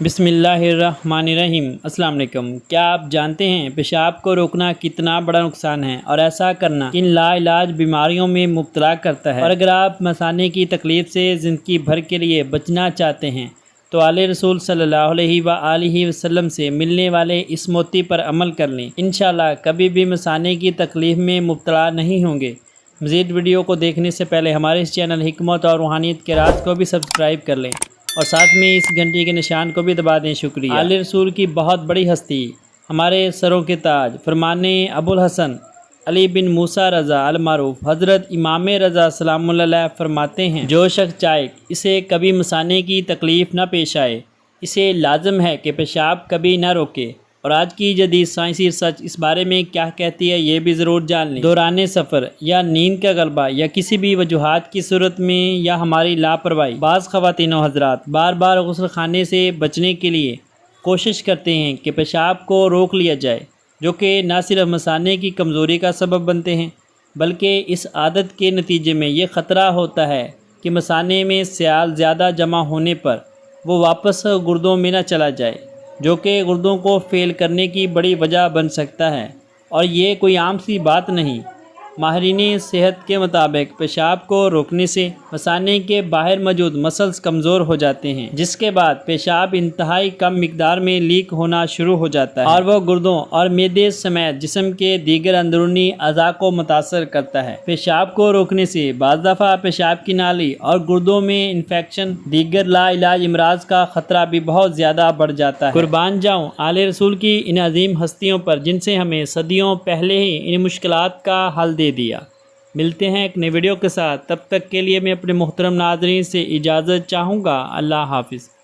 بسم اللہ الرحمن الرحیم۔ السلام علیکم۔ کیا آپ جانتے ہیں پیشاب کو روکنا کتنا بڑا نقصان ہے اور ایسا کرنا کن لا علاج بیماریوں میں مبتلا کرتا ہے؟ اور اگر آپ مثانے کی تکلیف سے زندگی بھر کے لیے بچنا چاہتے ہیں تو آل رسول صلی اللہ علیہ وآلہ وسلم سے ملنے والے اس موتی پر عمل کر لیں۔ انشاءاللہ کبھی بھی مثانے کی تکلیف میں مبتلا نہیں ہوں گے۔ مزید ویڈیو کو دیکھنے سے پہلے ہمارے اس چینل حکمت اور روحانیت کے راز کو بھی سبسکرائب کر لیں اور ساتھ میں اس گھنٹی کے نشان کو بھی دبا دیں۔ شکریہ۔ آل رسول کی بہت بڑی ہستی، ہمارے سروں کے تاج، فرمانے ابو الحسن علی بن موسیٰ رضا المعروف حضرت امام رضا سلام اللہ علیہ فرماتے ہیں، جو شخص چاہے اسے کبھی مثانے کی تکلیف نہ پیش آئے، اسے لازم ہے کہ پیشاب کبھی نہ روکے۔ اور آج کی جدید سائنسی ریسرچ اس بارے میں کیا کہتی ہے یہ بھی ضرور جان لیں۔ دوران سفر یا نیند کا غلبہ یا کسی بھی وجوہات کی صورت میں یا ہماری لاپرواہی، بعض خواتین و حضرات بار بار غسل خانے سے بچنے کے لیے کوشش کرتے ہیں کہ پیشاب کو روک لیا جائے، جو کہ نہ صرف مثانے کی کمزوری کا سبب بنتے ہیں بلکہ اس عادت کے نتیجے میں یہ خطرہ ہوتا ہے کہ مثانے میں سیال زیادہ جمع ہونے پر وہ واپس گردوں میں نہ چلا جائے، جو کہ گردوں کو فیل کرنے کی بڑی وجہ بن سکتا ہے۔ اور یہ کوئی عام سی بات نہیں۔ ماہرین صحت کے مطابق پیشاب کو روکنے سے مثانے کے باہر موجود مسلز کمزور ہو جاتے ہیں، جس کے بعد پیشاب انتہائی کم مقدار میں لیک ہونا شروع ہو جاتا ہے اور وہ گردوں اور معدے سمیت جسم کے دیگر اندرونی اعضاء کو متاثر کرتا ہے۔ پیشاب کو روکنے سے بعض دفعہ پیشاب کی نالی اور گردوں میں انفیکشن، دیگر لا علاج امراض کا خطرہ بھی بہت زیادہ بڑھ جاتا ہے۔ قربان جاؤں آل رسول کی ان عظیم ہستیوں پر جن سے ہمیں صدیوں پہلے ہی ان مشکلات کا حل دے دیا۔ ملتے ہیں ایک نئی ویڈیو کے ساتھ، تب تک کے لیے میں اپنے محترم ناظرین سے اجازت چاہوں گا۔ اللہ حافظ۔